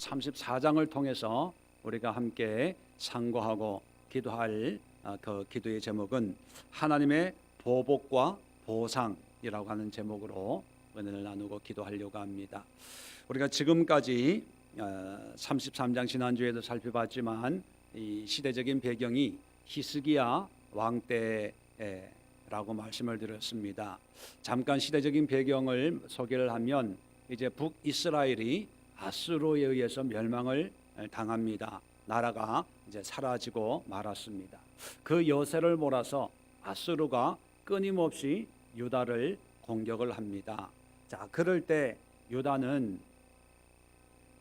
34장을 통해서 우리가 함께 상고하고 기도할 그 기도의 제목은 하나님의 보복과 보상이라고 하는 제목으로 은혜를 나누고 기도하려고 합니다. 우리가 지금까지 33장 지난주에도 살펴봤지만 이 시대적인 배경이 히스기야 왕 때라고 말씀을 드렸습니다. 잠깐 시대적인 배경을 소개를 하면 이제 북이스라엘이 아수르에 의해서 멸망을 당합니다. 나라가 이제 사라지고 말았습니다. 그 여세를 몰아서 아수르가 끊임없이 유다를 공격을 합니다. 자, 그럴 때 유다는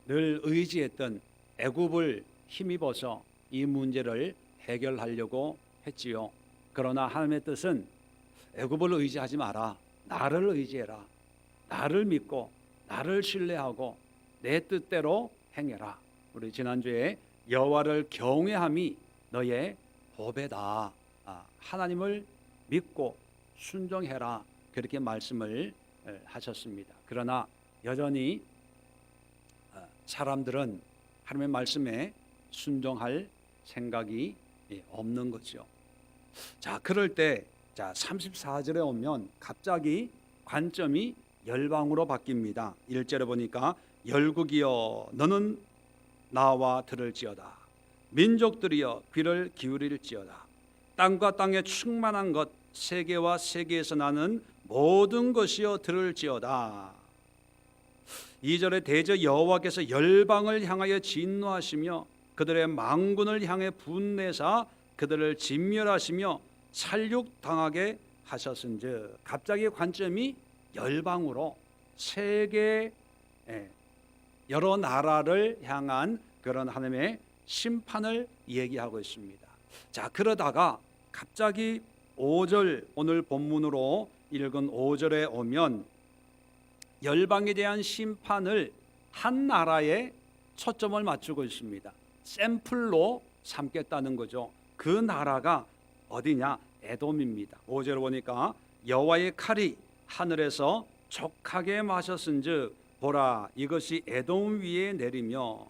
늘 의지했던 애굽을 힘입어서 이 문제를 해결하려고 했지요. 그러나 하나님의 뜻은 애굽을 의지하지 마라. 나를 의지해라. 나를 믿고 나를 신뢰하고 내 뜻대로 행해라. 우리 지난주에 여호와를 경외함이 너의 보배다. 하나님을 믿고 순종해라. 그렇게 말씀을 하셨습니다. 그러나 여전히 사람들은 하나님의 말씀에 순종할 생각이 없는 거죠. 자, 그럴 때 34절에 오면 갑자기 관점이 열방으로 바뀝니다. 1절에 보니까 열국이여 너는 나와 들을지어다. 민족들이여 귀를 기울일지어다. 땅과 땅에 충만한 것 세계와 세계에서 나는 모든 것이여 들을지어다. 2절에 대저 여호와께서 열방을 향하여 진노하시며 그들의 망군을 향해 분내사 그들을 진멸하시며 살육당하게 하셨은즉. 갑자기 관점이 열방으로 세계 여러 나라를 향한 그런 하나님의 심판을 얘기하고 있습니다. 자, 그러다가 갑자기 5절 오늘 본문으로 읽은 5절에 오면 열방에 대한 심판을 한 나라에 초점을 맞추고 있습니다. 샘플로 삼겠다는 거죠. 그 나라가 어디냐? 에돔입니다. 5절 보니까 여호와의 칼이 하늘에서 족하게 마셨은즉 보라 이것이 에돔 위에 내리며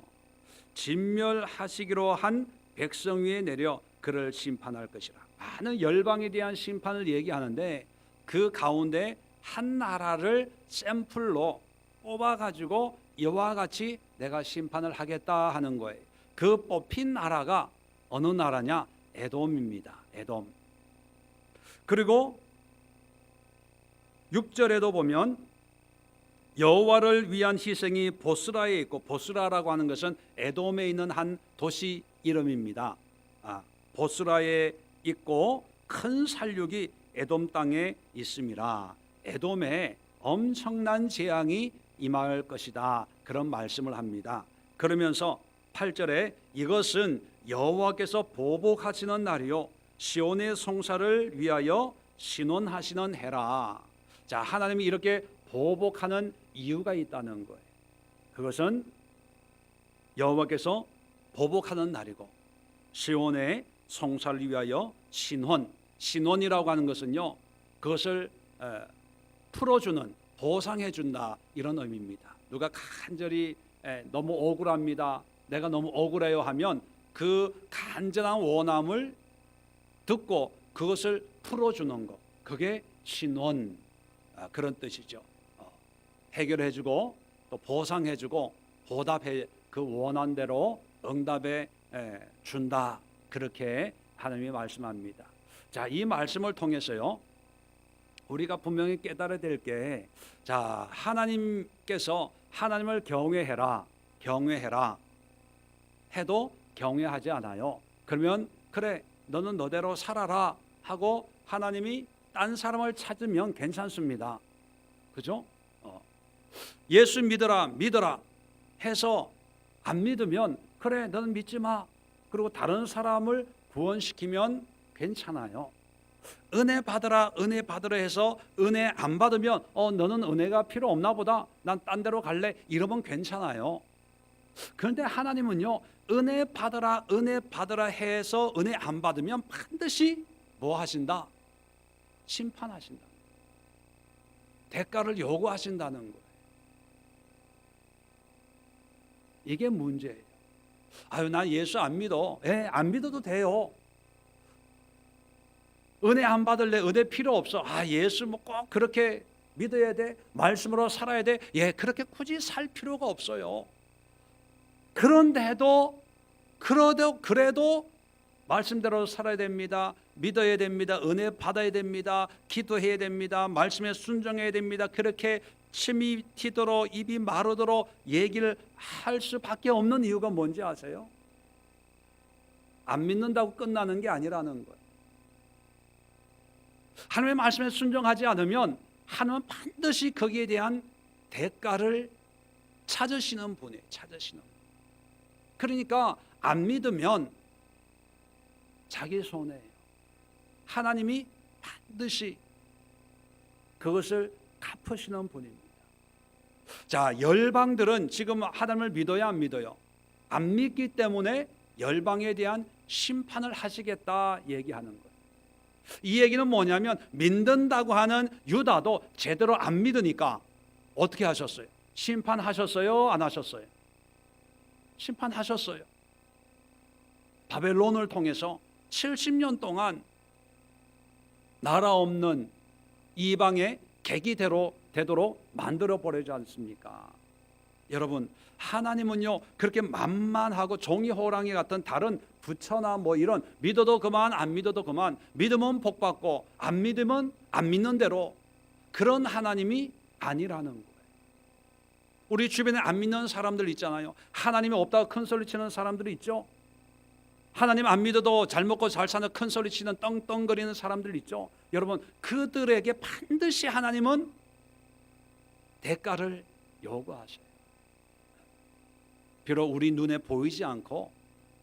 진멸하시기로 한 백성 위에 내려 그를 심판할 것이라. 많은 열방에 대한 심판을 얘기하는데 그 가운데 한 나라를 샘플로 뽑아가지고 이와 같이 내가 심판을 하겠다 하는 거예요. 그 뽑힌 나라가 어느 나라냐? 에돔입니다. 에돔. 그리고 6절에도 보면 여호와를 위한 희생이 보스라에 있고, 보스라라고 하는 것은 에돔에 있는 한 도시 이름입니다. 보스라에 있고 큰 살육이 에돔 땅에 있습니다. 에돔에 엄청난 재앙이 임할 것이다. 그런 말씀을 합니다. 그러면서 8절에 이것은 여호와께서 보복하시는 날이요 시온의 송사를 위하여 신원하시는 해라. 자, 하나님이 이렇게 보복하는 이유가 있다는 거예요. 그것은 여호와께서 보복하는 날이고 시온의 송사를 위하여 신원이라고 하는 것은요 그것을 풀어주는, 보상해준다 이런 의미입니다. 누가 간절히 너무 억울합니다, 내가 너무 억울해요 하면 그 간절한 원함을 듣고 그것을 풀어주는 것, 그게 신원, 그런 뜻이죠. 해결해주고 또 보상해주고 보답해, 그 원한 대로 응답해 준다, 그렇게 하나님이 말씀합니다. 자, 이 말씀을 통해서요 우리가 분명히 깨달아야 될 게, 자, 하나님께서 하나님을 경외해라 해도 경외하지 않아요. 그러면 그래 너는 너대로 살아라 하고 하나님이 딴 사람을 찾으면 괜찮습니다. 그죠? 예수 믿어라 해서 안 믿으면 그래 너는 믿지 마, 그리고 다른 사람을 구원시키면 괜찮아요. 은혜 받으라 해서 은혜 안 받으면 너는 은혜가 필요 없나 보다, 난 딴 데로 갈래, 이러면 괜찮아요. 그런데 하나님은요 은혜 받으라 해서 은혜 안 받으면 반드시 뭐 하신다? 심판하신다. 대가를 요구하신다는 거예요. 이게 문제예요. 아유, 나 예수 안 믿어. 예, 안 믿어도 돼요. 은혜 안 받을래? 은혜 필요 없어. 아, 예수 뭐 꼭 그렇게 믿어야 돼? 말씀으로 살아야 돼? 예, 그렇게 굳이 살 필요가 없어요. 그런데도 그래도 말씀대로 살아야 됩니다. 믿어야 됩니다. 은혜 받아야 됩니다. 기도해야 됩니다. 말씀에 순종해야 됩니다. 그렇게 침이 튀도록 입이 마르도록 얘기를 할 수밖에 없는 이유가 뭔지 아세요? 안 믿는다고 끝나는 게 아니라는 거예요. 하나님의 말씀에 순종하지 않으면 하나님은 반드시 거기에 대한 대가를 찾으시는 분이에요. 찾으시는 분. 그러니까 안 믿으면 자기 손해예요. 하나님이 반드시 그것을 갚으시는 분입니다. 자, 열방들은 지금 하나님을 믿어야 안 믿어요? 안 믿기 때문에 열방에 대한 심판을 하시겠다 얘기하는 거예요. 이 얘기는 뭐냐면 믿는다고 하는 유다도 제대로 안 믿으니까 어떻게 하셨어요? 심판하셨어요? 안 하셨어요? 심판하셨어요. 바벨론을 통해서 70년 동안 나라 없는 이방의 객이 되도록 만들어 버리지 않습니까? 여러분, 하나님은요 그렇게 만만하고 종이 호랑이 같은 다른 부처나 뭐 이런 믿어도 그만 안 믿어도 그만, 믿으면 복 받고 안 믿으면 안 믿는 대로, 그런 하나님이 아니라는 거예요. 우리 주변에 안 믿는 사람들 있잖아요. 하나님이 없다고 큰 소리 치는 사람들이 있죠. 하나님 안 믿어도 잘 먹고 잘 사는 큰 소리 치는 떵떵거리는 사람들 있죠. 여러분, 그들에게 반드시 하나님은 대가를 요구하셔요. 비록 우리 눈에 보이지 않고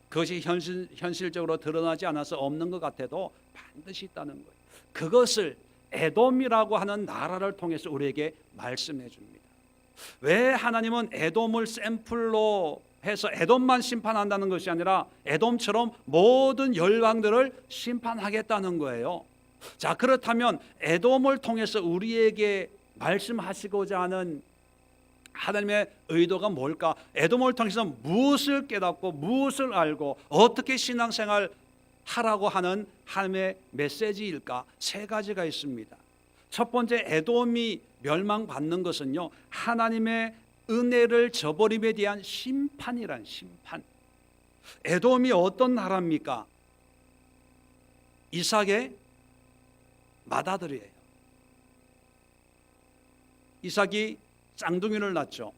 그것이 현실적으로 드러나지 않아서 없는 것 같아도 반드시 있다는 거예요. 그것을 에돔이라고 하는 나라를 통해서 우리에게 말씀해 줍니다. 왜 하나님은 에돔을 샘플로 해서 에돔만 심판한다는 것이 아니라 에돔처럼 모든 열방들을 심판하겠다는 거예요. 자, 그렇다면 에돔을 통해서 우리에게 말씀하시고자 하는 하나님의 의도가 뭘까? 에돔을 통해서 무엇을 깨닫고 무엇을 알고 어떻게 신앙생활 하라고 하는 하나님의 메시지일까? 세 가지가 있습니다. 첫 번째, 에돔이 멸망받는 것은요, 하나님의 은혜를 저버림에 대한 심판이란 심판. 에돔이 어떤 나라입니까? 이삭의 맏아들이에요. 이삭이 쌍둥이를 낳죠.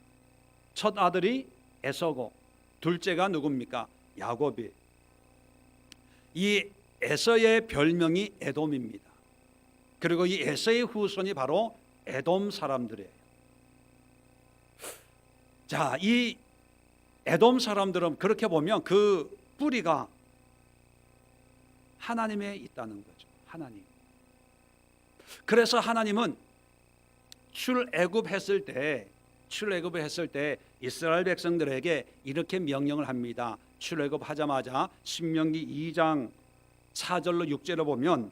첫 아들이 에서고 둘째가 누굽니까? 야곱이. 이 에서의 별명이 에돔입니다. 그리고 이 에서의 후손이 바로 에돔 사람들이에요. 자, 이 에돔 사람들은 그렇게 보면 그 뿌리가 하나님에 있다는 거죠. 하나님. 그래서 하나님은 출애굽했을 때 이스라엘 백성들에게 이렇게 명령을 합니다. 출애굽하자마자 신명기 2장 4절로 6절로 보면,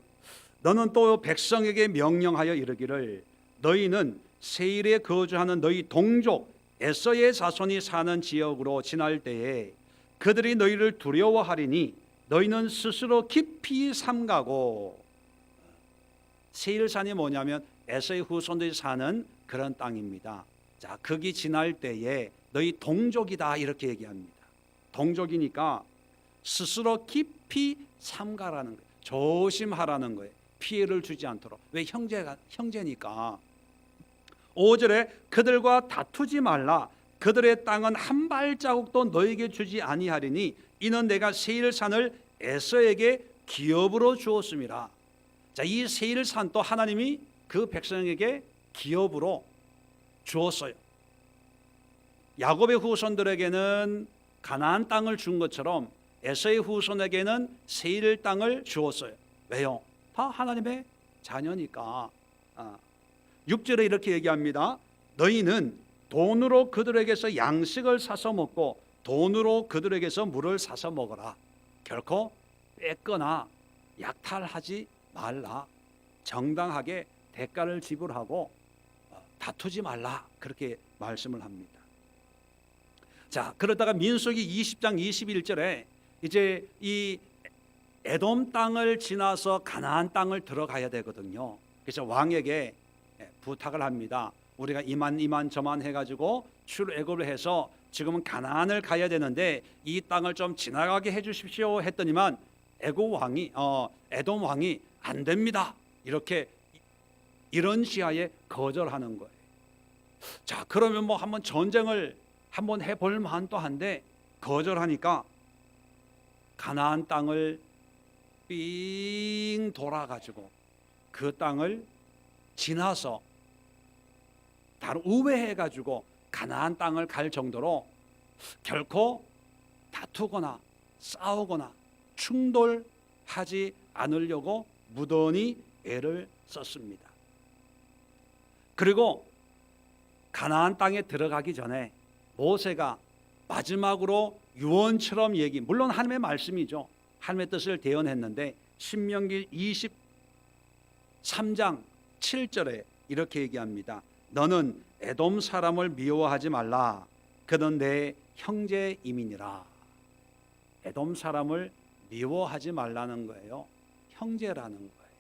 너는 또 백성에게 명령하여 이르기를, 너희는 세일에 거주하는 너희 동족 에서의 자손이 사는 지역으로 지날 때에 그들이 너희를 두려워하리니 너희는 스스로 깊이 삼가고. 세일산이 뭐냐면 에서의 후손들이 사는 그런 땅입니다. 자, 거기 지날 때에 너희 동족이다 이렇게 얘기합니다. 동족이니까 스스로 깊이 삼가라는 거예요. 조심하라는 거예요. 피해를 주지 않도록. 왜? 형제니까. 5절에 그들과 다투지 말라. 그들의 땅은 한 발자국도 너에게 주지 아니하리니 이는 내가 세일산을 에서에게 기업으로 주었음이라. 자, 이 세일산도 하나님이 그 백성에게 기업으로 주었어요. 야곱의 후손들에게는 가나안 땅을 준 것처럼 에서의 후손에게는 세일 땅을 주었어요. 왜요? 다 하나님의 자녀니까. 6절에 이렇게 얘기합니다. 너희는 돈으로 그들에게서 양식을 사서 먹고 돈으로 그들에게서 물을 사서 먹어라. 결코 뺏거나 약탈하지 말라. 정당하게 대가를 지불하고 다투지 말라. 그렇게 말씀을 합니다. 자, 그러다가 민수기 20장 21절에 이제 이 에돔 땅을 지나서 가나안 땅을 들어가야 되거든요. 그래서 왕에게 부탁을 합니다. 우리가 이만 저만 해가지고 출애굽을 해서 지금은 가나안을 가야 되는데 이 땅을 좀 지나가게 해주십시오 했더니만 에돔 왕이 안 됩니다. 이렇게 이런 시야에 거절하는 거예요. 자, 그러면 뭐 한번 전쟁을 한번 해볼 만도 한데 거절하니까 가나안 땅을 삥 돌아가지고 그 땅을 지나서 다른 우회해가지고 가나안 땅을 갈 정도로 결코 다투거나 싸우거나 충돌하지 않으려고 무던히 애를 썼습니다. 그리고 가나안 땅에 들어가기 전에 모세가 마지막으로 유언처럼 물론 하나님의 말씀이죠. 하나님의 뜻을 대언했는데 신명기 23장 7절에 이렇게 얘기합니다. 너는 에돔 사람을 미워하지 말라. 그는 내 형제임이니라. 에돔 사람을 미워하지 말라는 거예요. 형제라는 거예요.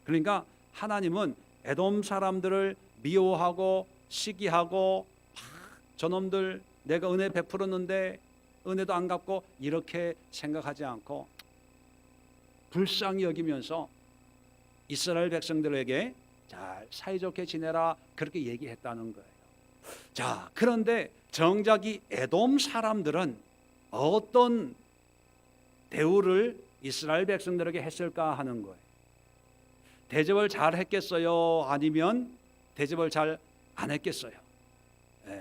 그러니까 하나님은 에돔 사람들을 미워하고 시기하고 저놈들 내가 은혜 베풀었는데 은혜도 안 갚고 이렇게 생각하지 않고 불쌍히 여기면서 이스라엘 백성들에게 잘 사이좋게 지내라 그렇게 얘기했다는 거예요. 자, 그런데 정작 이 에돔 사람들은 어떤 대우를 이스라엘 백성들에게 했을까 하는 거예요. 대접을 잘 했겠어요? 아니면 대접을 잘 안 했겠어요?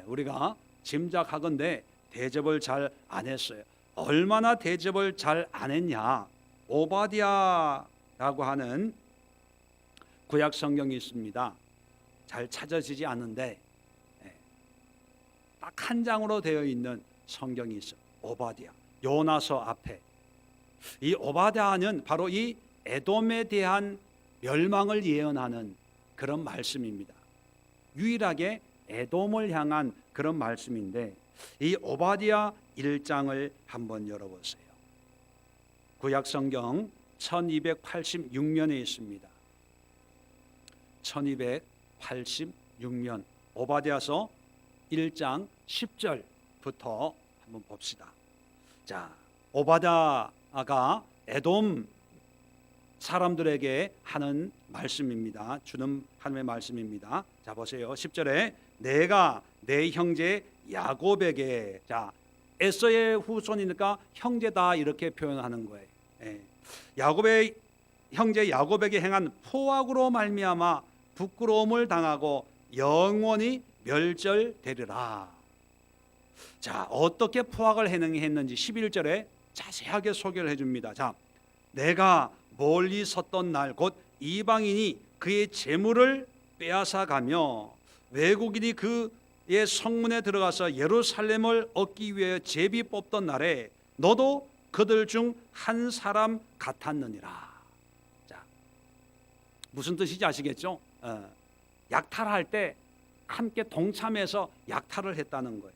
우리가 짐작하건대 대접을 잘 안 했어요. 얼마나 대접을 잘 안 했냐? 오바댜라고 하는 구약 성경이 있습니다. 잘 찾아지지 않는데 딱 한 장으로 되어 있는 성경이 있어요. 오바댜. 요나서 앞에. 이 오바댜는 바로 이 에돔에 대한 멸망을 예언하는 그런 말씀입니다. 유일하게 에돔을 향한 그런 말씀인데 이 오바댜 1장을 한번 열어보세요. 구약 성경 1286면에 있습니다. 1286면 오바댜서 1장 10절부터 한번 봅시다. 자, 오바댜가 에돔 사람들에게 하는 말씀입니다. 주는 하나님의 말씀입니다. 자, 보세요. 10절에 내가 내 형제 야곱에게, 자, 에서의 후손이니까 형제다 이렇게 표현하는 거예요. 야곱의 형제 야곱에게 행한 포악으로 말미암아 부끄러움을 당하고 영원히 멸절되리라. 자, 어떻게 포악을 행했는지 11절에 자세하게 소개를 해줍니다. 자, 내가 멀리 섰던 날 곧 이방인이 그의 재물을 빼앗아가며 외국인이 그의 성문에 들어가서 예루살렘을 얻기 위해 제비 뽑던 날에 너도 그들 중 한 사람 같았느니라. 자, 무슨 뜻인지 아시겠죠? 약탈할 때 함께 동참해서 약탈을 했다는 거예요.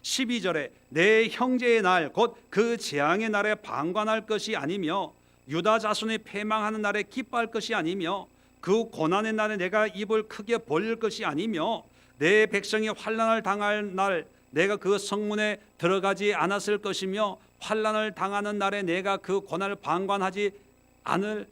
12절에 내 형제의 날 곧 그 재앙의 날에 방관할 것이 아니며 유다 자손이 패망하는 날에 기뻐할 것이 아니며 그 고난의 날에 내가 입을 크게 벌릴 것이 아니며 내 백성이 환난을 당할 날 내가 그 성문에 들어가지 않았을 것이며 환난을 당하는 날에 내가 그 고난을 방관하지 않을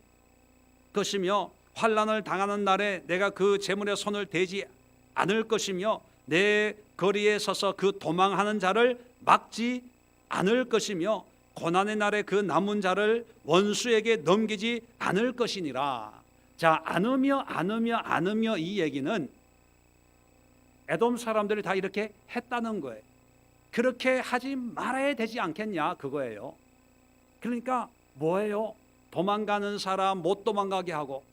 것이며 환난을 당하는 날에 내가 그 재물에 손을 대지 않을 것이며 내 거리에 서서 그 도망하는 자를 막지 않을 것이며 고난의 날에 그 남은 자를 원수에게 넘기지 않을 것이니라. 자, 않으며 이 얘기는 에돔 사람들이 다 이렇게 했다는 거예요. 그렇게 하지 말아야 되지 않겠냐 그거예요. 그러니까 뭐예요? 도망가는 사람 못 도망가게 하고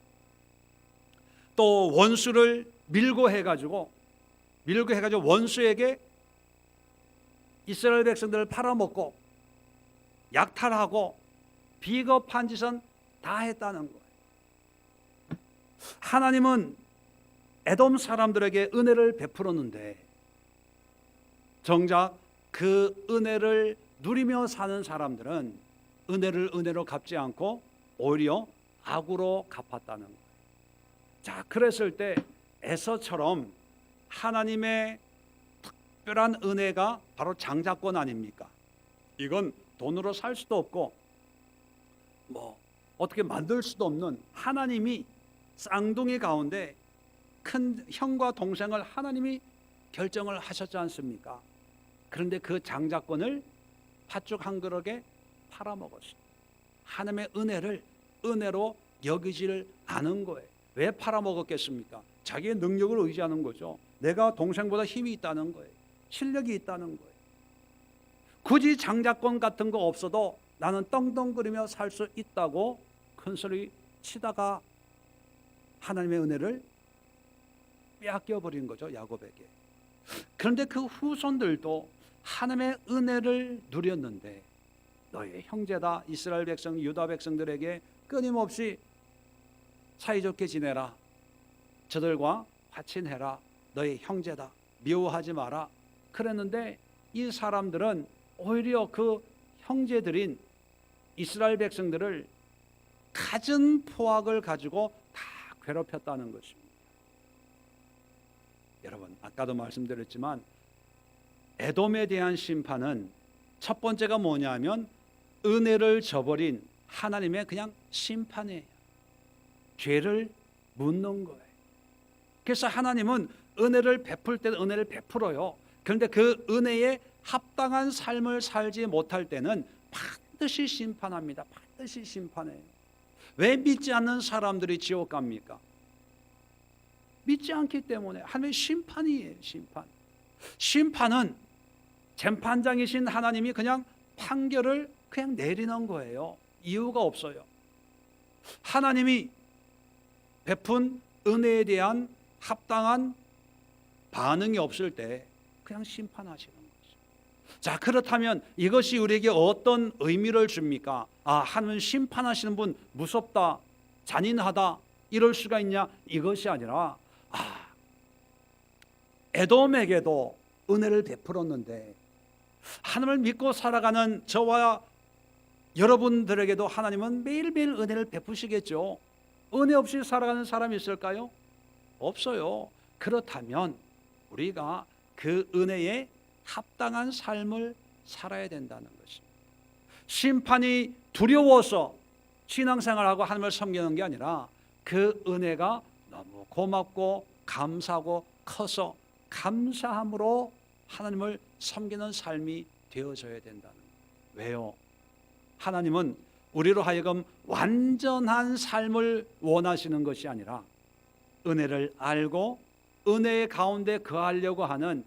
또 원수를 밀고 해가지고 원수에게 이스라엘 백성들을 팔아먹고 약탈하고 비겁한 짓은 다 했다는 거예요. 하나님은 에돔 사람들에게 은혜를 베풀었는데 정작 그 은혜를 누리며 사는 사람들은 은혜를 은혜로 갚지 않고 오히려 악으로 갚았다는 거예요. 자, 그랬을 때 에서처럼 하나님의 특별한 은혜가 바로 장자권 아닙니까? 이건 돈으로 살 수도 없고 어떻게 만들 수도 없는, 하나님이 쌍둥이 가운데 큰 형과 동생을 하나님이 결정을 하셨지 않습니까? 그런데 그 장자권을 팥죽 한 그릇에 팔아먹었어요. 하나님의 은혜를 은혜로 여기지를 않은 거예요. 왜 팔아먹었겠습니까? 자기의 능력을 의지하는 거죠. 내가 동생보다 힘이 있다는 거예요. 실력이 있다는 거예요. 굳이 장자권 같은 거 없어도 나는 떵떵거리며 살 수 있다고 큰소리 치다가 하나님의 은혜를 빼앗겨 버린 거죠, 야곱에게. 그런데 그 후손들도 하나님의 은혜를 누렸는데 너의 형제다, 이스라엘 백성, 유다 백성들에게 끊임없이 사이좋게 지내라, 저들과 화친해라, 너의 형제다, 미워하지 마라 그랬는데 이 사람들은 오히려 그 형제들인 이스라엘 백성들을 갖은 포악을 가지고 다 괴롭혔다는 것입니다. 여러분, 아까도 말씀드렸지만 에돔에 대한 심판은 첫 번째가 뭐냐면 은혜를 저버린 하나님의 그냥 심판이에요. 죄를 묻는 거예요. 그래서 하나님은 은혜를 베풀 때는 은혜를 베풀어요. 그런데 그 은혜에 합당한 삶을 살지 못할 때는 반드시 심판합니다. 반드시 심판해요. 왜 믿지 않는 사람들이 지옥 갑니까? 믿지 않기 때문에. 하나님의 심판이에요. 심판은 재판장이신 하나님이 그냥 판결을 그냥 내리는 거예요. 이유가 없어요. 하나님이 베푼 은혜에 대한 합당한 반응이 없을 때 그냥 심판하시는 거죠. 자, 그렇다면 이것이 우리에게 어떤 의미를 줍니까? 하나님 심판하시는 분 무섭다, 잔인하다 이럴 수가 있냐? 이것이 아니라 에돔에게도 은혜를 베풀었는데 하나님을 믿고 살아가는 저와 여러분들에게도 하나님은 매일매일 은혜를 베푸시겠죠. 은혜 없이 살아가는 사람이 있을까요? 없어요. 그렇다면 우리가 그 은혜에 합당한 삶을 살아야 된다는 것입니다. 심판이 두려워서 신앙생활하고 하나님을 섬기는 게 아니라 그 은혜가 너무 고맙고 감사하고 커서 감사함으로 하나님을 섬기는 삶이 되어져야 된다는 거예요. 왜요? 하나님은 우리로 하여금 완전한 삶을 원하시는 것이 아니라 은혜를 알고 은혜의 가운데 거하려고 하는,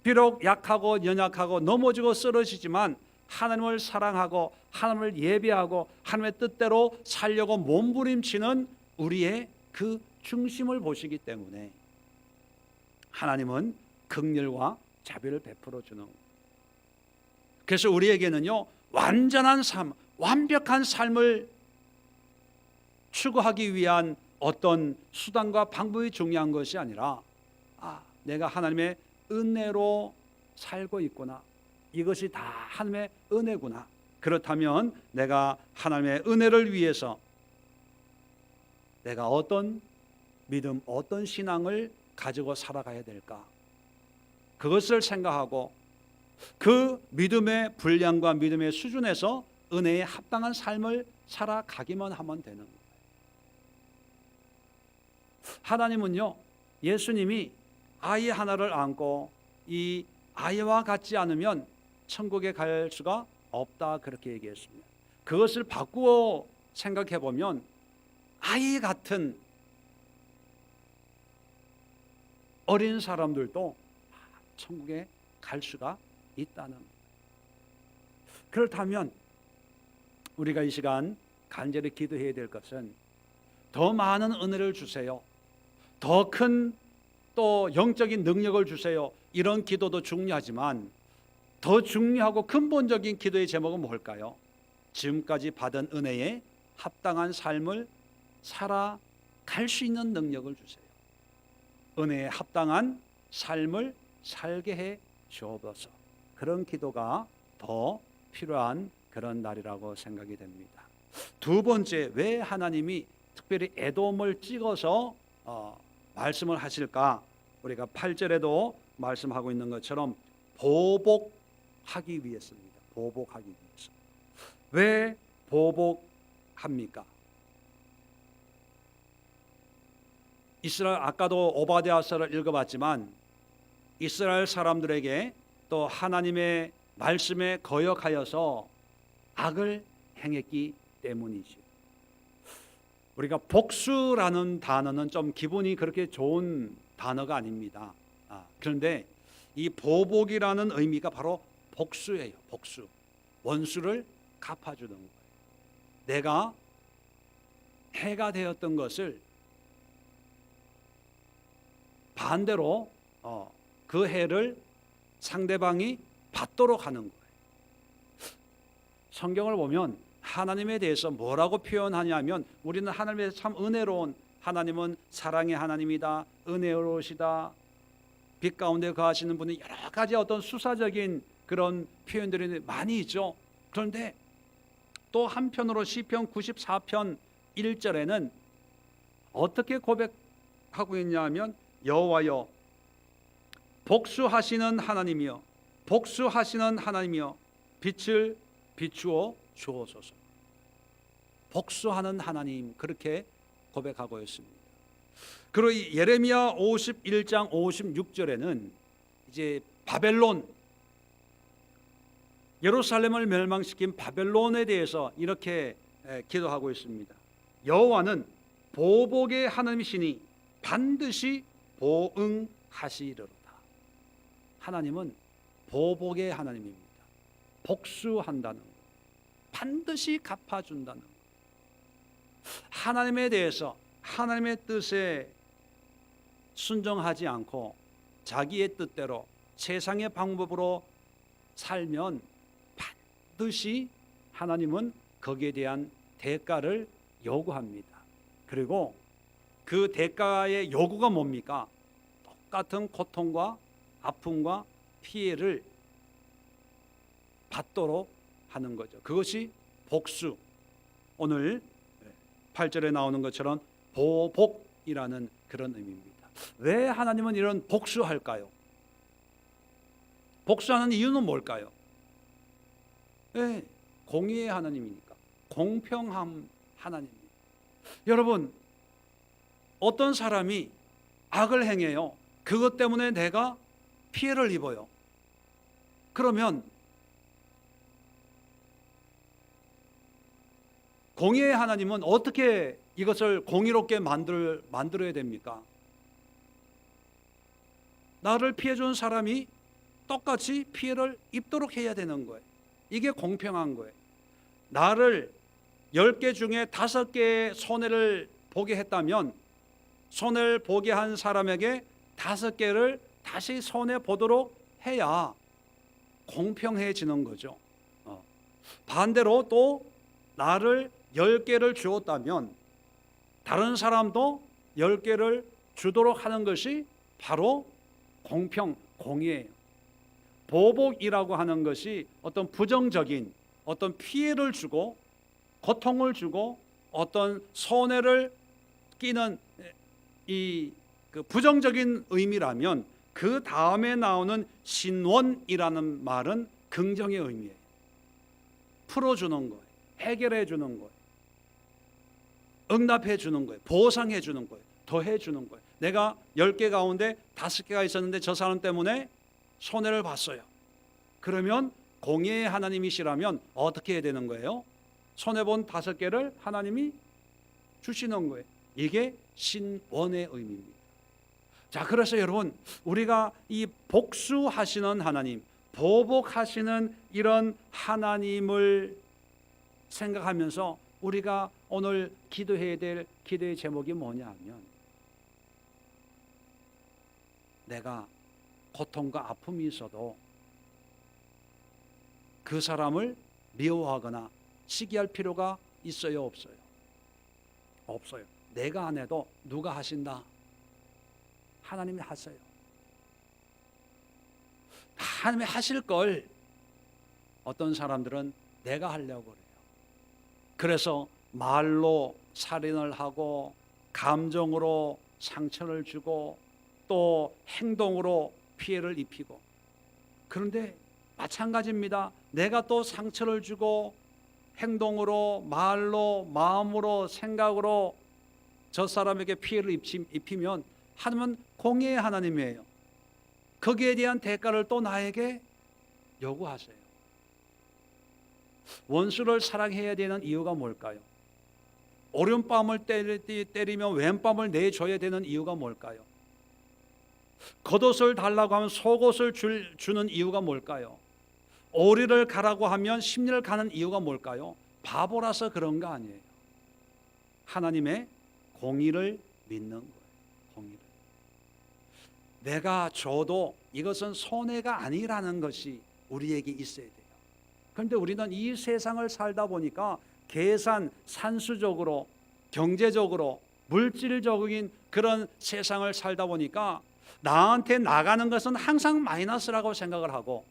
비록 약하고 연약하고 넘어지고 쓰러지지만 하나님을 사랑하고 하나님을 예배하고 하나님의 뜻대로 살려고 몸부림치는 우리의 그 중심을 보시기 때문에 하나님은 긍휼과 자비를 베풀어 주는 거예요. 그래서 우리에게는요, 완전한 삶, 완벽한 삶을 추구하기 위한 어떤 수단과 방법이 중요한 것이 아니라 내가 하나님의 은혜로 살고 있구나, 이것이 다 하나님의 은혜구나. 그렇다면 내가 하나님의 은혜를 위해서 내가 어떤 믿음, 어떤 신앙을 가지고 살아가야 될까, 그것을 생각하고 그 믿음의 분량과 믿음의 수준에서 은혜에 합당한 삶을 살아가기만 하면 되는 거예요. 하나님은요, 예수님이 아이 하나를 안고 이 아이와 같지 않으면 천국에 갈 수가 없다, 그렇게 얘기했습니다. 그것을 바꾸어 생각해 보면 아이 같은 어린 사람들도 천국에 갈 수가 있다는 거예요. 그렇다면 우리가 이 시간 간절히 기도해야 될 것은 더 많은 은혜를 주세요, 더 큰 또 영적인 능력을 주세요, 이런 기도도 중요하지만 더 중요하고 근본적인 기도의 제목은 뭘까요? 지금까지 받은 은혜에 합당한 삶을 살아갈 수 있는 능력을 주세요. 은혜에 합당한 삶을 살게 해 주옵소서. 그런 기도가 더 필요한 그런 날이라고 생각이 됩니다. 두 번째, 왜 하나님이 특별히 에돔을 찍어서 말씀을 하실까? 우리가 8절에도 말씀하고 있는 것처럼 보복하기 위해서입니다. 보복하기 위해서. 왜 보복합니까? 이스라엘, 아까도 오바댜서를 읽어봤지만 이스라엘 사람들에게 또 하나님의 말씀에 거역하여서 악을 행했기 때문이죠. 우리가 복수라는 단어는 좀 기분이 그렇게 좋은 단어가 아닙니다. 그런데 이 보복이라는 의미가 바로 복수예요. 복수. 원수를 갚아주는 거예요. 내가 해가 되었던 것을 반대로 그 해를 상대방이 받도록 하는 거예요. 성경을 보면 하나님에 대해서 뭐라고 표현하냐면, 우리는 하나님에 대해서 참 은혜로운, 하나님은 사랑의 하나님이다, 은혜로우시다, 빛 가운데 거하시는 분이, 여러 가지 어떤 수사적인 그런 표현들이 많이 있죠. 그런데 또 한편으로 시편 94편 1절에는 어떻게 고백하고 있냐면, 여호와여 복수하시는 하나님이여, 복수하시는 하나님이여, 빛을 비추어 주옵소서. 복수하는 하나님, 그렇게 고백하고 있습니다. 그리고 예레미야 51장 56절에는 이제 바벨론, 예루살렘을 멸망시킨 바벨론에 대해서 이렇게 기도하고 있습니다. 여호와는 보복의 하나님이시니 반드시 보응하시리로다. 하나님은 보복의 하나님입니다. 복수한다는 것, 반드시 갚아준다는 것. 하나님에 대해서, 하나님의 뜻에 순종하지 않고 자기의 뜻대로 세상의 방법으로 살면 반드시 하나님은 거기에 대한 대가를 요구합니다. 그리고 그 대가의 요구가 뭡니까? 똑같은 고통과 아픔과 피해를 받도록 하는 거죠. 그것이 복수. 오늘 8절에 나오는 것처럼 보복이라는 그런 의미입니다. 왜 하나님은 이런 복수할까요? 복수하는 이유는 뭘까요? 네, 공의의 하나님이니까, 공평한 하나님입니다. 여러분, 어떤 사람이 악을 행해요. 그것 때문에 내가 피해를 입어요. 그러면 공의의 하나님은 어떻게 이것을 공의롭게 만들어야 됩니까? 나를 피해준 사람이 똑같이 피해를 입도록 해야 되는 거예요. 이게 공평한 거예요. 나를 10개 중에 5개의 손해를 보게 했다면, 손해를 보게 한 사람에게 5개를 다시 손해 보도록 해야 공평해지는 거죠. 반대로 또 나를 10개를 주었다면 다른 사람도 10개를 주도록 하는 것이 바로 공평, 공의예요. 보복이라고 하는 것이 어떤 부정적인, 어떤 피해를 주고 고통을 주고 어떤 손해를 끼는 그 부정적인 의미라면, 그 다음에 나오는 신원이라는 말은 긍정의 의미예요. 풀어주는 거예요. 해결해 주는 거예요. 응답해 주는 거예요. 보상해 주는 거예요. 더해 주는 거예요. 내가 10개 가운데 5개가 있었는데 저 사람 때문에 손해를 봤어요. 그러면 공의의 하나님이시라면 어떻게 해야 되는 거예요? 손해본 5개를 하나님이 주시는 거예요. 이게 신원의 의미입니다. 자, 그래서 여러분, 우리가 이 복수하시는 하나님, 보복하시는 이런 하나님을 생각하면서 우리가 오늘 기도해야 될 기도의 제목이 뭐냐 하면, 내가 고통과 아픔이 있어도 그 사람을 미워하거나 시기할 필요가 있어요, 없어요? 없어요. 내가 안 해도 누가 하신다? 하나님이 하세요. 하나님이 하실 걸 어떤 사람들은 내가 하려고 그래요. 그래서 말로 살인을 하고 감정으로 상처를 주고 또 행동으로 피해를 입히고, 그런데 마찬가지입니다. 내가 또 상처를 주고 행동으로, 말로, 마음으로, 생각으로 저 사람에게 피해를 입히면 하나님은 공의의 하나님이에요. 거기에 대한 대가를 또 나에게 요구하세요. 원수를 사랑해야 되는 이유가 뭘까요? 오른뺨을 때리면 왼뺨을 내줘야 되는 이유가 뭘까요? 겉옷을 달라고 하면 속옷을 주는 이유가 뭘까요? 오리를 가라고 하면 십리를 가는 이유가 뭘까요? 바보라서 그런 거 아니에요. 하나님의 공의를 믿는 거예요. 공의를. 내가 줘도 이것은 손해가 아니라는 것이 우리에게 있어야 돼요. 그런데 우리는 이 세상을 살다 보니까 계산, 산수적으로, 경제적으로, 물질적인 그런 세상을 살다 보니까 나한테 나가는 것은 항상 마이너스라고 생각을 하고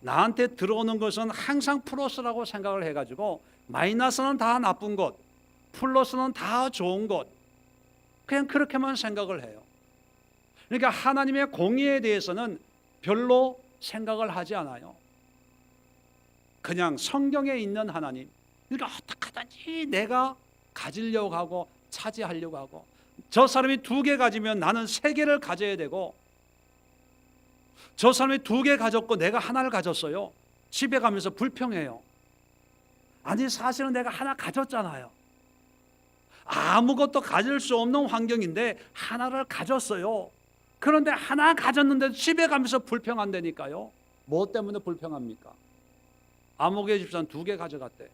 나한테 들어오는 것은 항상 플러스라고 생각을 해가지고 마이너스는 다 나쁜 것, 플러스는 다 좋은 것, 그냥 그렇게만 생각을 해요. 그러니까 하나님의 공의에 대해서는 별로 생각을 하지 않아요. 그냥 성경에 있는 하나님, 그러니까 어떻게든지 내가 가지려고 하고 차지하려고 하고, 저 사람이 2개 가지면 나는 3개를 가져야 되고, 저 사람이 2개 가졌고 내가 하나를 가졌어요. 집에 가면서 불평해요. 아니 사실은 내가 하나 가졌잖아요. 아무것도 가질 수 없는 환경인데 하나를 가졌어요. 그런데 하나 가졌는데 집에 가면서 불평한다니까요. 뭐 때문에 불평합니까? 아무개 집사는 2개 가져갔대.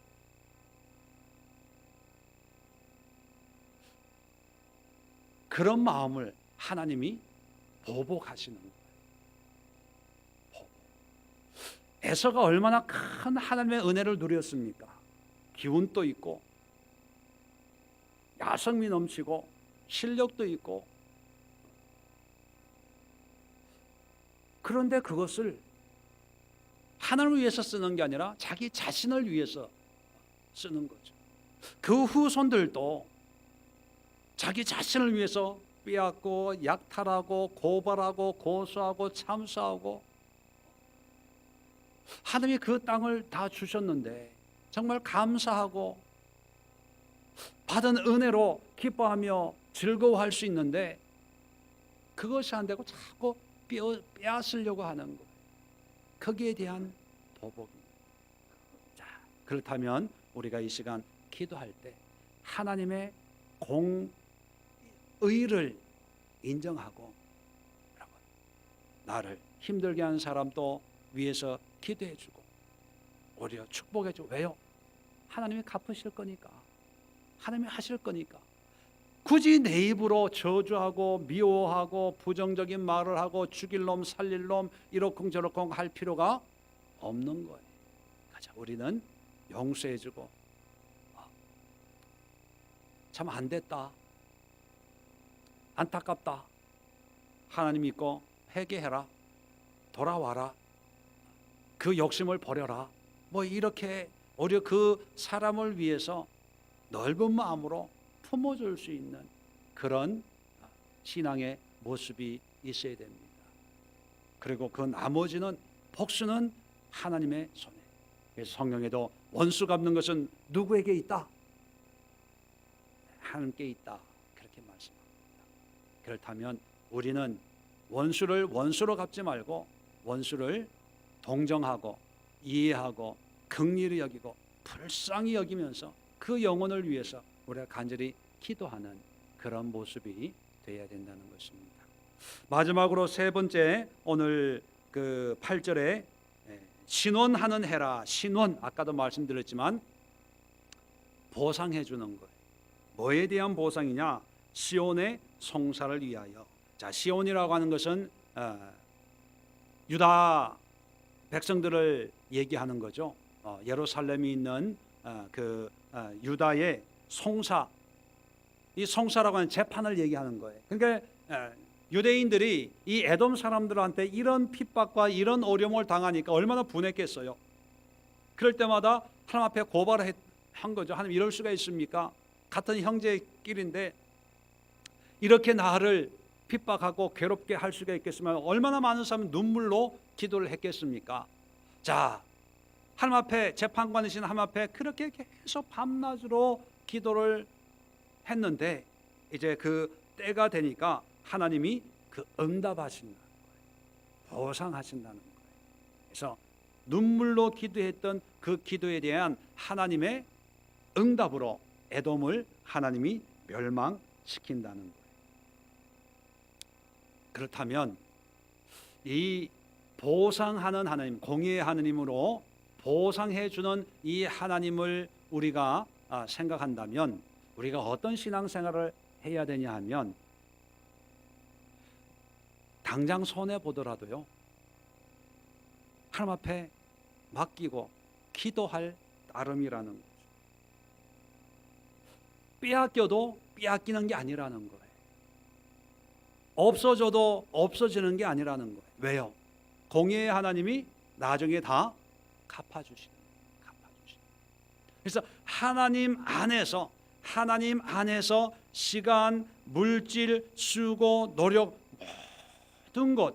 그런 마음을 하나님이 보복하시는 거예요. 에서가 얼마나 큰 하나님의 은혜를 누렸습니까? 기운도 있고 야성미 넘치고 실력도 있고, 그런데 그것을 하나님을 위해서 쓰는 게 아니라 자기 자신을 위해서 쓰는 거죠. 그 후손들도 자기 자신을 위해서 빼앗고 약탈하고 고발하고 고소하고 참수하고, 하나님이 그 땅을 다 주셨는데 정말 감사하고 받은 은혜로 기뻐하며 즐거워할 수 있는데 그것이 안 되고 자꾸 빼앗으려고 하는 거예요. 거기에 대한 보복입니다. 자, 그렇다면 우리가 이 시간 기도할 때 하나님의 공의를 인정하고, 여러분, 나를 힘들게 한 사람도 위해서 기도해주고 오히려 축복해주고. 왜요? 하나님이 갚으실 거니까, 하나님이 하실 거니까. 굳이 내 입으로 저주하고 미워하고 부정적인 말을 하고 죽일 놈 살릴 놈 이러쿵저러쿵 할 필요가 없는 거예요. 가자, 우리는 용서해주고, 참 안 됐다, 안타깝다, 하나님 믿고 회개해라, 돌아와라, 그 욕심을 버려라, 뭐 이렇게 오히려 그 사람을 위해서 넓은 마음으로 품어줄 수 있는 그런 신앙의 모습이 있어야 됩니다. 그리고 그 나머지는, 복수는 하나님의 손에. 그래서 성경에도 원수 갚는 것은 누구에게 있다? 하나님께 있다, 그렇게 말씀합니다. 그렇다면 우리는 원수를 원수로 갚지 말고 원수를 동정하고 이해하고 긍휼히 여기고 불쌍히 여기면서 그 영혼을 위해서 우리가 간절히 기도하는 그런 모습이 되어야 된다는 것입니다. 마지막으로 3번째, 오늘 그 8절에 신원하는 해라. 신원, 아까도 말씀드렸지만 보상해 주는 거예요. 뭐에 대한 보상이냐? 시온의 송사를 위하여. 자, 시온이라고 하는 것은 유다 백성들을 얘기하는 거죠. 예루살렘이 있는 유다의 송사, 이 송사라고 하는 재판을 얘기하는 거예요. 그러니까 유대인들이 이 에돔 사람들한테 이런 핍박과 이런 어려움을 당하니까 얼마나 분했겠어요. 그럴 때마다 하나님 앞에 고발을 한 거죠. 하나님, 이럴 수가 있습니까? 같은 형제끼리인데 이렇게 나를 핍박하고 괴롭게 할 수가 있겠으면 얼마나 많은 사람이 눈물로 기도를 했겠습니까? 자, 하나님 앞에, 재판관이신 하나님 앞에 그렇게 계속 밤낮으로 기도를 했는데 이제 그 때가 되니까 하나님이 그 응답하신다는 거예요. 보상하신다는 거예요. 그래서 눈물로 기도했던 그 기도에 대한 하나님의 응답으로 에돔을 하나님이 멸망시킨다는 거예요. 그렇다면 이 보상하는 하나님, 공의의 하나님으로 보상해 주는 이 하나님을 우리가 생각한다면 우리가 어떤 신앙생활을 해야 되냐 하면 당장 손해 보더라도요, 하나님 앞에 맡기고 기도할 따름이라는 거죠. 빼앗겨도 빼앗기는 게 아니라는 거예요. 없어져도 없어지는 게 아니라는 거예요. 왜요? 공의의 하나님이 나중에 다 갚아주시는 거예요. 그래서 하나님 안에서 시간, 물질, 수고, 노력 모든 것,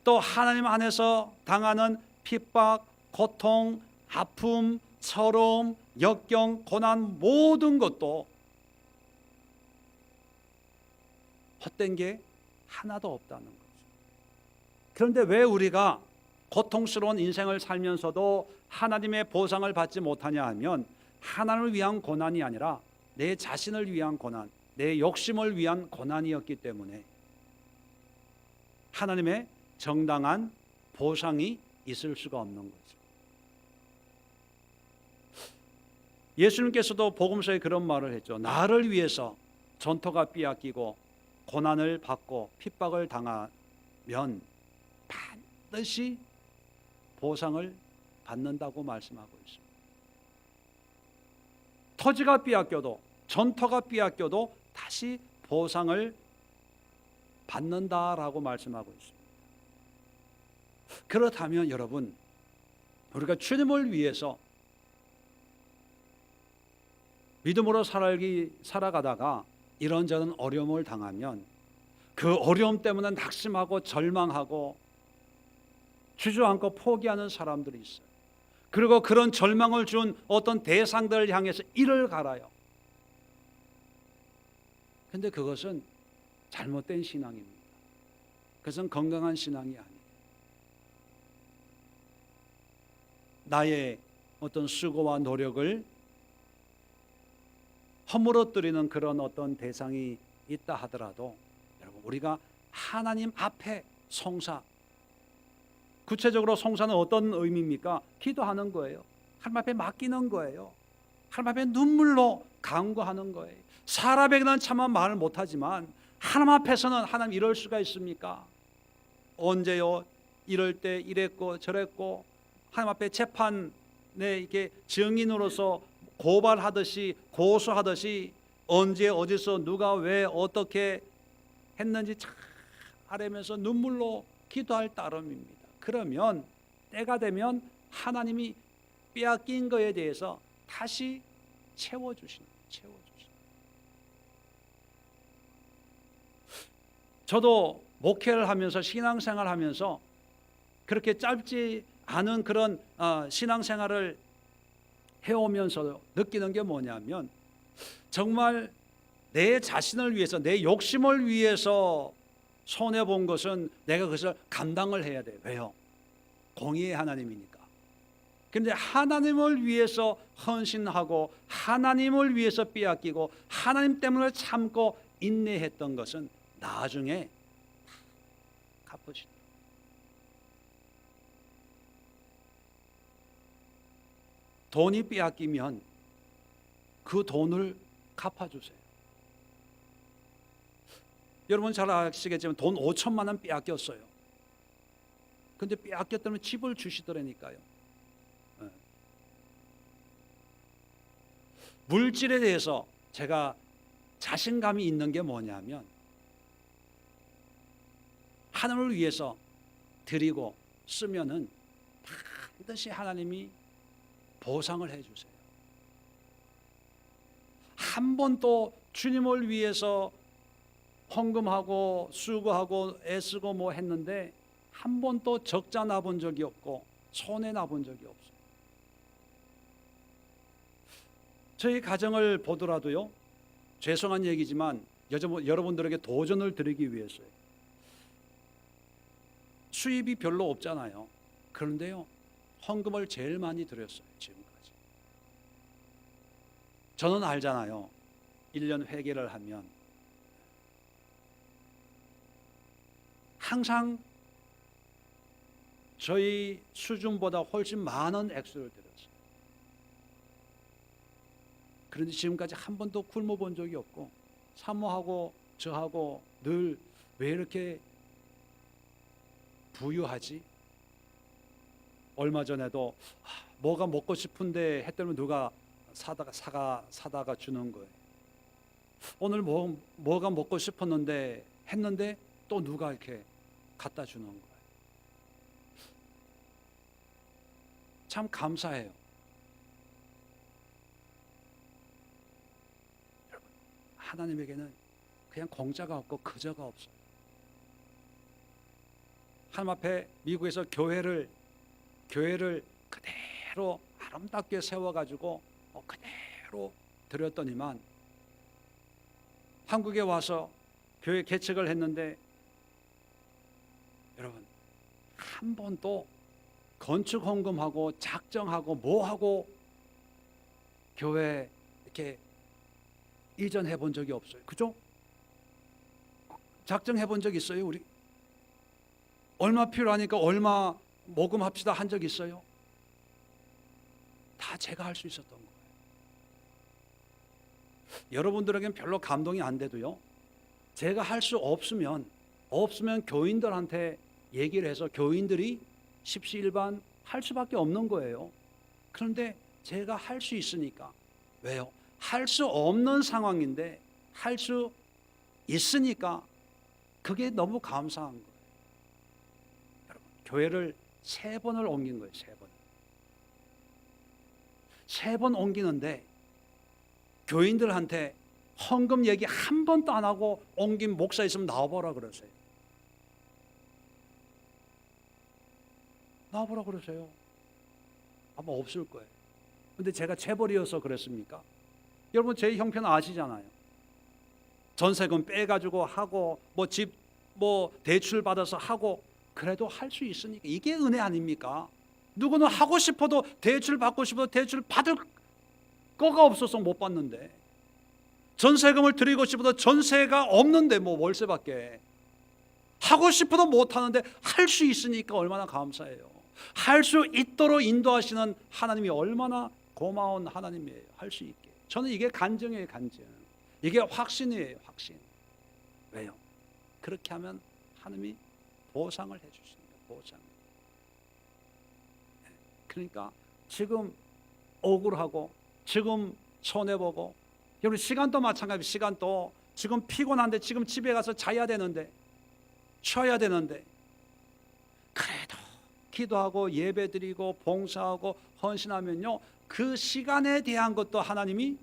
또 하나님 안에서 당하는 핍박, 고통, 아픔, 서러움, 역경, 고난 모든 것도 헛된 게 하나도 없다는 거죠. 그런데 왜 우리가 고통스러운 인생을 살면서도 하나님의 보상을 받지 못하냐 하면 하나님을 위한 고난이 아니라 내 자신을 위한 고난, 내 욕심을 위한 고난이었기 때문에 하나님의 정당한 보상이 있을 수가 없는 거죠. 예수님께서도 복음서에 그런 말을 했죠. 나를 위해서 전토가 빼앗기고 고난을 받고 핍박을 당하면 반드시 보상을 받는다고 말씀하고 있습니다. 토지가 빼앗겨도, 전토가 빼앗겨도 다시 보상을 받는다라고 말씀하고 있습니다. 그렇다면 여러분, 우리가 주님을 위해서 믿음으로 살아가다가 이런저런 어려움을 당하면 그 어려움 때문에 낙심하고 절망하고 주저앉고 포기하는 사람들이 있어요. 그리고 그런 절망을 준 어떤 대상들을 향해서 이를 갈아요. 근데 그것은 잘못된 신앙입니다. 그것은 건강한 신앙이 아니에요. 나의 어떤 수고와 노력을 허물어뜨리는 그런 어떤 대상이 있다 하더라도 여러분, 우리가 하나님 앞에 송사, 구체적으로 송사는 어떤 의미입니까? 기도하는 거예요. 하나님 앞에 맡기는 거예요. 하나님 앞에 눈물로 간구하는 거예요. 사람에게는 차마 말을 못하지만 하나님 앞에서는 하나님 이럴 수가 있습니까? 언제요? 이럴 때 이랬고 저랬고 하나님 앞에 재판에 이렇게 증인으로서 고발하듯이 고소하듯이 언제 어디서 누가 왜 어떻게 했는지 잘 알면서 눈물로 기도할 따름입니다. 그러면 때가 되면 하나님이 빼앗긴 거에 대해서 다시 채워주시는. 저도 목회를 하면서 신앙생활 하면서 그렇게 짧지 않은 그런 신앙생활을 해오면서 느끼는 게 뭐냐면 정말 내 자신을 위해서, 내 욕심을 위해서 손해본 것은 내가 그것을 감당을 해야 돼요. 왜요? 공의의 하나님이니까. 그런데 하나님을 위해서 헌신하고 하나님을 위해서 빼앗기고 하나님 때문에 참고 인내했던 것은 나중에 갚으시다. 돈이 빼앗기면 그 돈을 갚아주세요. 여러분 잘 아시겠지만 돈 5천만 원 빼앗겼어요. 근데 빼앗겼다면 집을 주시더라니까요. 물질에 대해서 제가 자신감이 있는 게 뭐냐면 하나님을 위해서 드리고 쓰면은 반드시 하나님이 보상을 해주세요. 한 번도 주님을 위해서 헌금하고 수고하고 애쓰고 뭐 했는데 한 번도 적자 나본 적이 없고 손해 나본 적이 없어요. 저희 가정을 보더라도요, 죄송한 얘기지만 여러분들에게 도전을 드리기 위해서요. 수입이 별로 없잖아요. 그런데요, 헌금을 제일 많이 드렸어요, 지금까지. 저는 알잖아요. 1년 회계를 하면 항상 저희 수준보다 훨씬 많은 액수를 드렸어요. 그런데 지금까지 한 번도 굶어 본 적이 없고, 사모하고 저하고 늘 왜 이렇게 부유하지? 얼마 전에도 뭐가 먹고 싶은데 했더니 누가 사다가 주는 거예요. 오늘 뭐가 먹고 싶었는데 했는데 또 누가 이렇게 갖다 주는 거예요. 참 감사해요. 여러분, 하나님에게는 그냥 공짜가 없고 거저가 없어요. 하나님 앞에 미국에서 교회를 그대로 아름답게 세워가지고 그대로 드렸더니만 한국에 와서 교회 개척을 했는데 여러분, 한 번도 건축 헌금하고 작정하고 뭐하고 교회 이렇게 이전해 본 적이 없어요. 그죠? 작정해 본 적 있어요? 우리 얼마 필요하니까 얼마 모금합시다 한 적 있어요? 다 제가 할 수 있었던 거예요. 여러분들에겐 별로 감동이 안 돼도요, 제가 할 수 없으면 교인들한테 얘기를 해서 교인들이 십시일반 할 수밖에 없는 거예요. 그런데 제가 할 수 있으니까. 왜요? 할 수 없는 상황인데 할 수 있으니까 그게 너무 감사한 거예요. 여러분, 교회를 3번을 옮긴 거예요. 3번. 3번 옮기는데 교인들한테 헌금 얘기 한 번도 안 하고 옮긴 목사 있으면 나와보라 그러세요. 나와보라 그러세요. 아마 없을 거예요. 근데 제가 재벌이어서 그랬습니까? 여러분, 제 형편 아시잖아요. 전세금 빼가지고 하고 집 대출 받아서 하고 그래도 할 수 있으니까 이게 은혜 아닙니까? 누구는 하고 싶어도 대출 받고 싶어도 대출 받을 거가 없어서 못 받는데, 전세금을 드리고 싶어도 전세가 없는데 월세밖에 하고 싶어도 못 하는데 할 수 있으니까 얼마나 감사해요. 할 수 있도록 인도하시는 하나님이 얼마나 고마운 하나님이에요. 할 수 있게. 저는 이게 간증이에요. 간증. 이게 확신이에요. 확신. 왜요? 그렇게 하면 하나님이 보상을 해주십니다. 보상. 그러니까 지금 억울하고 지금 손해보고, 여러분 시간도 마찬가지예요. 시간도 지금 피곤한데 지금 집에 가서 자야 되는데 쉬어야 되는데 그래도 기도하고 예배드리고 봉사하고 헌신하면요, 그 시간에 대한 것도 하나님이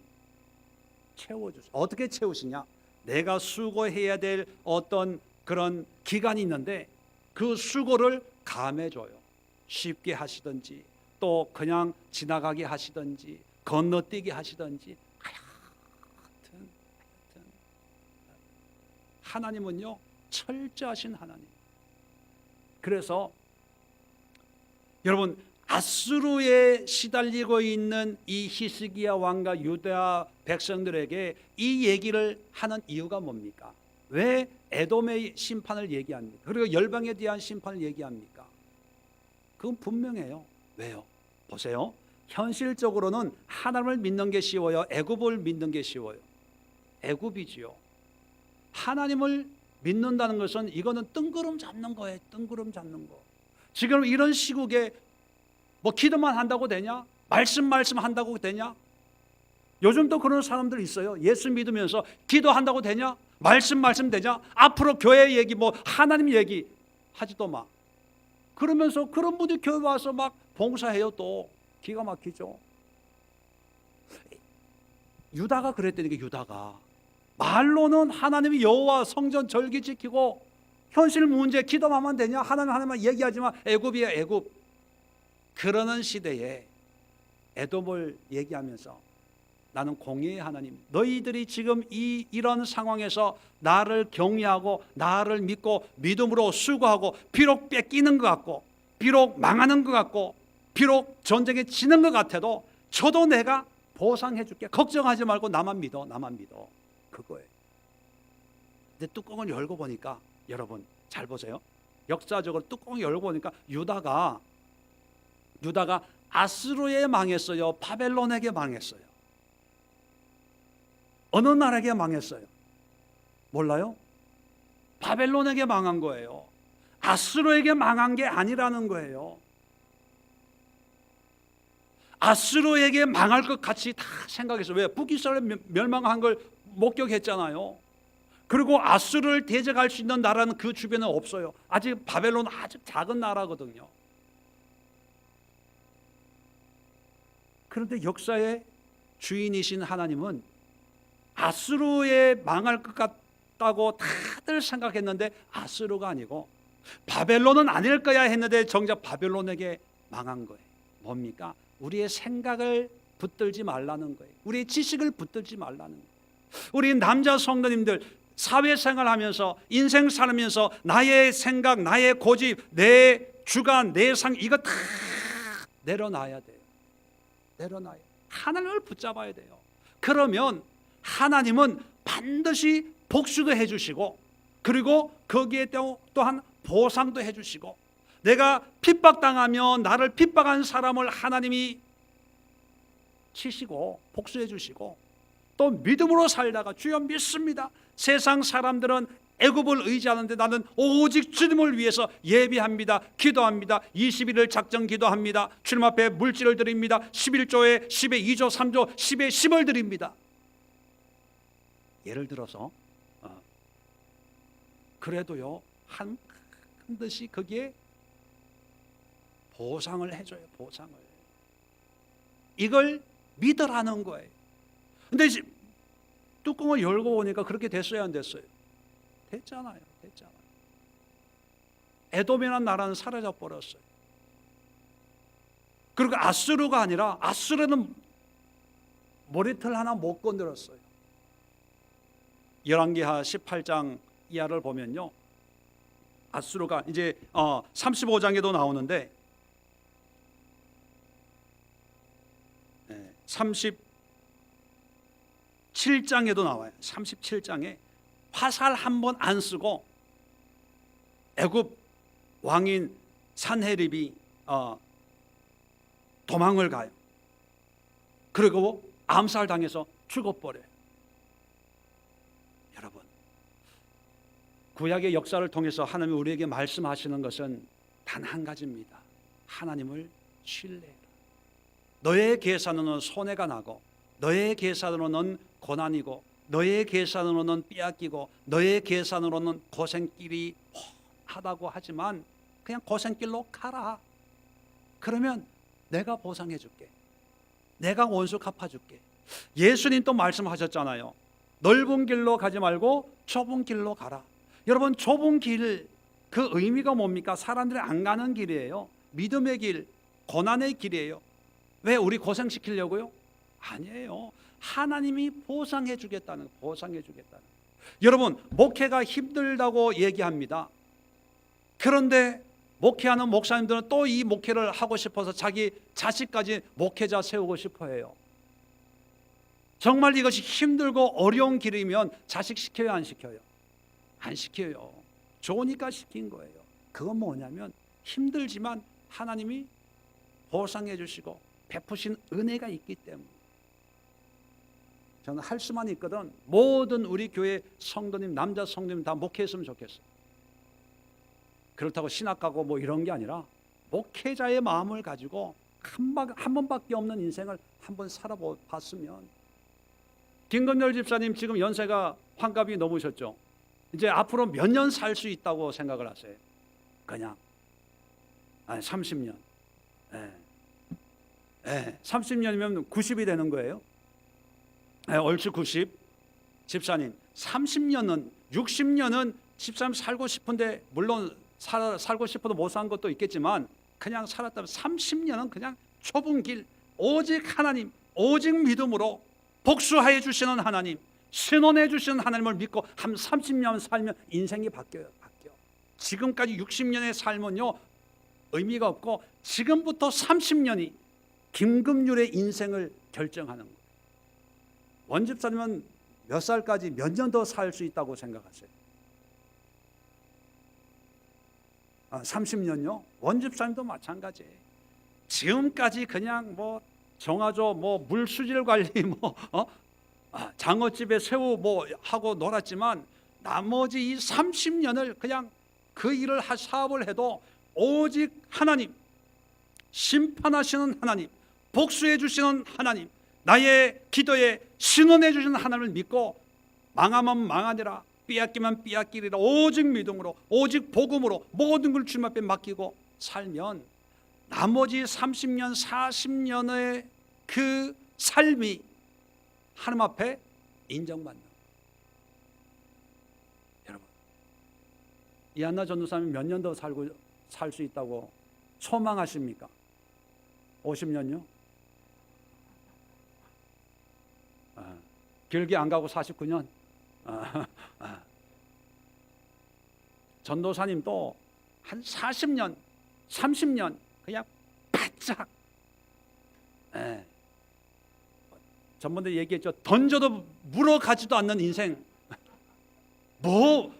채워주세요. 어떻게 채우시냐? 내가 수고해야 될 어떤 그런 기간이 있는데 그 수고를 감해줘요. 쉽게 하시든지 또 그냥 지나가게 하시든지 건너뛰게 하시든지 하여튼 하나님은요 철저하신 하나님. 그래서 여러분, 아수르에 시달리고 있는 이 히스기야 왕과 유다 백성들에게 이 얘기를 하는 이유가 뭡니까? 왜 에돔의 심판을 얘기합니까? 그리고 열방에 대한 심판을 얘기합니까? 그건 분명해요. 왜요? 보세요. 현실적으로는 하나님을 믿는 게 쉬워요? 애굽을 믿는 게 쉬워요? 애굽이지요. 하나님을 믿는다는 것은 이거는 뜬구름 잡는 거예요. 뜬구름 잡는 거. 지금 이런 시국에 기도만 한다고 되냐? 말씀 한다고 되냐? 요즘도 그런 사람들 있어요. 예수 믿으면서 기도한다고 되냐? 말씀 되냐? 앞으로 교회 얘기 하나님 얘기 하지도 마. 그러면서 그런 분이 교회 와서 막 봉사해요. 또 기가 막히죠. 유다가 그랬다니까. 유다가 말로는 하나님이 여호와 성전 절기 지키고 현실 문제 기도만 하면 되냐, 하나님만 얘기하지만 애굽이야 애굽. 그러는 시대에 에돔을 얘기하면서 나는 공의의 하나님, 너희들이 지금 이런 상황에서 나를 경외하고 나를 믿고 믿음으로 수고하고 비록 뺏기는 것 같고 비록 망하는 것 같고 비록 전쟁에 지는 것 같아도 저도 내가 보상해 줄게. 걱정하지 말고 나만 믿어. 나만 믿어. 그거예요. 근데 뚜껑을 열고 보니까 여러분 잘 보세요. 역사적으로 뚜껑을 열고 보니까 유다가 아수르에 망했어요? 바벨론에게 망했어요? 어느 나라에게 망했어요? 몰라요? 바벨론에게 망한 거예요. 아수르에게 망한 게 아니라는 거예요. 아수르에게 망할 것 같이 다 생각했어요. 왜? 북이스라엘 멸망한 걸 목격했잖아요. 그리고 아수르를 대적할 수 있는 나라는 그 주변에 없어요. 아직 바벨론은 아주 작은 나라거든요. 그런데 역사의 주인이신 하나님은 아수르에 망할 것 같다고 다들 생각했는데 아수르가 아니고 바벨론은 아닐 거야 했는데 정작 바벨론에게 망한 거예요. 뭡니까? 우리의 생각을 붙들지 말라는 거예요. 우리의 지식을 붙들지 말라는 거예요. 우리 남자 성도님들 사회생활하면서 인생 살면서 나의 생각, 나의 고집, 내 주관, 내 상 이거 다 내려놔야 돼요. 내려놔야 돼요. 하나님을 붙잡아야 돼요. 그러면 하나님은 반드시 복수도 해주시고 그리고 거기에 또한 보상도 해주시고 내가 핍박당하면 나를 핍박한 사람을 하나님이 치시고 복수해 주시고 또 믿음으로 살다가 주여 믿습니다. 세상 사람들은 애굽을 의지하는데 나는 오직 주님을 위해서 예비합니다. 기도합니다. 21일 작정 기도합니다. 주님 앞에 물질을 드립니다. 11조에 10에 2조 3조 10에 10을 드립니다. 예를 들어서 그래도요 반드시 거기에 보상을 해줘요. 보상을. 이걸 믿으라는 거예요. 근데 뚜껑을 열고 보니까 그렇게 됐어요? 안 됐어요? 됐잖아요. 됐잖아요. 에돔이라는 나라는 사라져 버렸어요. 그리고 아수르가 아니라 아수르는 머리털 하나 못 건드렸어요. 열왕기하 18장 이하를 보면요, 아수르가 이제 35장에도 나오는데 37장에도 나와요. 37장에 화살 한 번 안 쓰고 애굽 왕인 산헤립이 도망을 가요. 그리고 암살당해서 죽어버려요. 여러분, 구약의 역사를 통해서 하나님이 우리에게 말씀하시는 것은 단 한 가지입니다. 하나님을 신뢰해라. 너의 계산으로는 손해가 나고 너의 계산으로는 고난이고 너의 계산으로는 빼앗기고 너의 계산으로는 고생길이 하다고 하지만 그냥 고생길로 가라. 그러면 내가 보상해 줄게. 내가 원수 갚아줄게. 예수님 또 말씀하셨잖아요. 넓은 길로 가지 말고 좁은 길로 가라. 여러분, 좁은 길, 그 의미가 뭡니까? 사람들이 안 가는 길이에요. 믿음의 길, 고난의 길이에요. 왜? 우리 고생시키려고요? 아니에요. 하나님이 보상해 주겠다는, 보상해 주겠다는. 여러분, 목회가 힘들다고 얘기합니다. 그런데 목회하는 목사님들은 또 이 목회를 하고 싶어서 자기 자식까지 목회자 세우고 싶어 해요. 정말 이것이 힘들고 어려운 길이면 자식 시켜요, 안 시켜요? 안 시켜요. 좋으니까 시킨 거예요. 그건 뭐냐면 힘들지만 하나님이 보상해 주시고 베푸신 은혜가 있기 때문에. 저는 할 수만 있거든 모든 우리 교회 성도님, 남자 성도님 다 목회했으면 좋겠어요. 그렇다고 신학 가고 뭐 이런 게 아니라 목회자의 마음을 가지고 한 번밖에 없는 인생을 한번 살아봤으면. 김건열 집사님 지금 연세가 환갑이 넘으셨죠. 이제 앞으로 몇 년 살 수 있다고 생각을 하세요? 그냥 30년. 30년이면 90이 되는 거예요. 얼추 90. 집사님 30년은 60년은 집사님 살고 싶은데 물론 살고 싶어도 못 산 것도 있겠지만 그냥 살았다면 30년은 그냥 좁은 길, 오직 하나님, 오직 믿음으로 복수해 주시는 하나님, 신원해 주시는 하나님을 믿고 한 30년 살면 인생이 바뀌어요. 지금까지 60년의 삶은요 의미가 없고 지금부터 30년이 김금률의 인생을 결정하는 거예요. 원집사님은 몇 살까지 몇 년 더 살 수 있다고 생각하세요? 30년요? 원집사님도 마찬가지예요. 지금까지 그냥 뭐 정화조 뭐 물수질 관리 뭐 장어집에 새우 뭐 하고 놀았지만 나머지 이 30년을 그냥 그 일을 사업을 해도 오직 하나님, 심판하시는 하나님, 복수해 주시는 하나님, 나의 기도에 신원해 주시는 하나님을 믿고 망하면 망하니라, 빼앗기면 빼앗기리라, 오직 믿음으로, 오직 복음으로 모든 걸 주님 앞에 맡기고 살면 나머지 30년, 40년의 그 삶이 하나님 앞에 인정받는 거예요. 여러분, 이한나 전도사님 몇 년 더 살 수 있다고 소망하십니까? 50년요? 길게 안 가고 49년? 전도사님도 한 40년, 30년 그냥 바짝 전번에 얘기했죠. 던져도 물어가지도 않는 인생. 뭐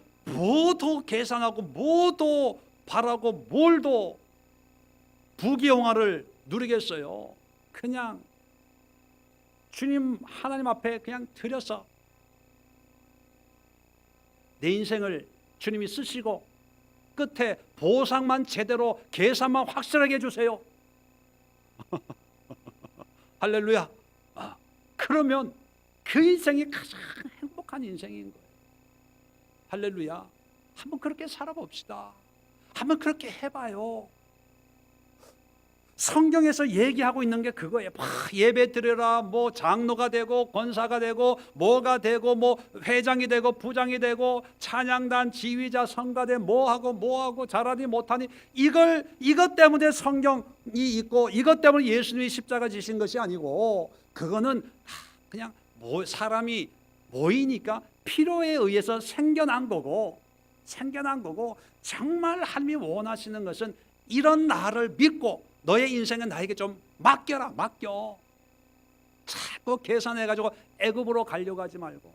더 계산하고 뭐 더 바라고 뭘 더 부귀영화를 누리겠어요. 그냥 주님 하나님 앞에 그냥 드려서 내 인생을 주님이 쓰시고 끝에 보상만 제대로 계산만 확실하게 해주세요. 할렐루야. 그러면 그 인생이 가장 행복한 인생인 거예요. 할렐루야. 한번 그렇게 살아봅시다. 한번 그렇게 해봐요. 성경에서 얘기하고 있는 게 그거예요. 예배 드려라, 뭐 장로가 되고 권사가 되고 뭐가 되고 뭐 회장이 되고 부장이 되고 찬양단 지휘자 성가대 뭐하고 잘하니 못하니 이것 때문에 성경이 있고 이것 때문에 예수님이 십자가 지신 것이 아니고 그거는 그냥 사람이 모이니까 필요에 의해서 생겨난 거고 정말 하나님이 원하시는 것은 이런 나를 믿고 너의 인생은 나에게 좀 맡겨. 자꾸 계산해가지고 애굽으로 가려고 하지 말고.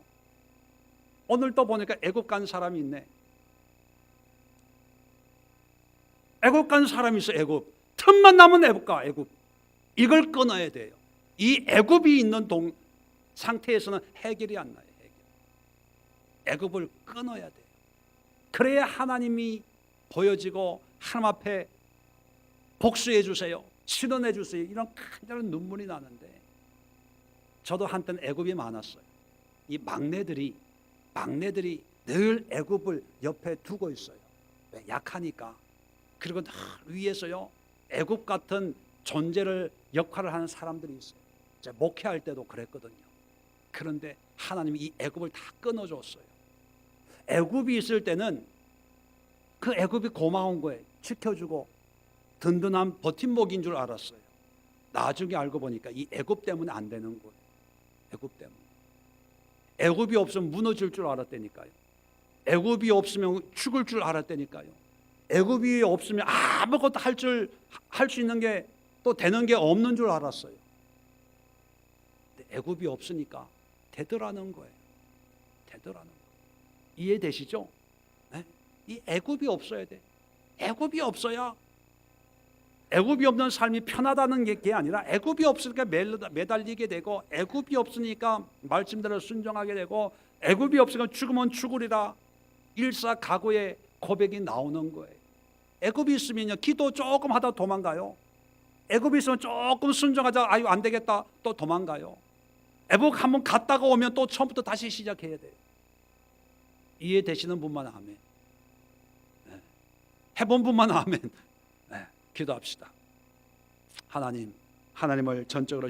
오늘 또 보니까 애굽 간 사람이 있네. 애굽 간 사람이 있어. 애굽 틈만 나면 애굽 이걸 끊어야 돼요. 이 애굽이 있는 상태에서는 해결이 안 나요. 애굽을 끊어야 돼요. 그래야 하나님이 보여지고 하나님 앞에 복수해 주세요, 실현해 주세요, 이런 간절한 눈물이 나는데 저도 한때는 애굽이 많았어요. 이 막내들이 늘 애굽을 옆에 두고 있어요. 왜? 약하니까. 그리고 늘 위에서요 애굽 같은 존재를 역할을 하는 사람들이 있어요. 제가 목회할 때도 그랬거든요. 그런데 하나님이 이 애굽을 다 끊어줬어요. 애굽이 있을 때는 그 애굽이 고마운 거예요. 지켜주고 든든한 버팀목인 줄 알았어요. 나중에 알고 보니까 이 애굽 때문에 안 되는 거예요. 애굽 때문에. 애굽이 없으면 무너질 줄 알았다니까요. 애굽이 없으면 죽을 줄 알았다니까요. 애굽이 없으면 아무것도 할 수 있는 게 또 되는 게 없는 줄 알았어요. 근데 애굽이 없으니까 되더라는 거예요. 되더라는 거예요. 이해되시죠? 네? 이 애굽이 없어야 돼. 애굽이 없어야, 애굽이 없는 삶이 편하다는 게 아니라 애굽이 없으니까 매달리게 되고 애굽이 없으니까 말씀대로 순종하게 되고 애굽이 없으니까 죽으면 죽으리라 일사각오의 고백이 나오는 거예요. 애굽이 있으면요 기도 조금 하다 도망가요. 애굽이 있으면 조금 순종하자 아유 안 되겠다 또 도망가요. 애굽 한번 갔다가 오면 또 처음부터 다시 시작해야 돼요. 이해되시는 분만 아멘. 해본 분만 아멘. 네, 기도합시다. 하나님을 전적으로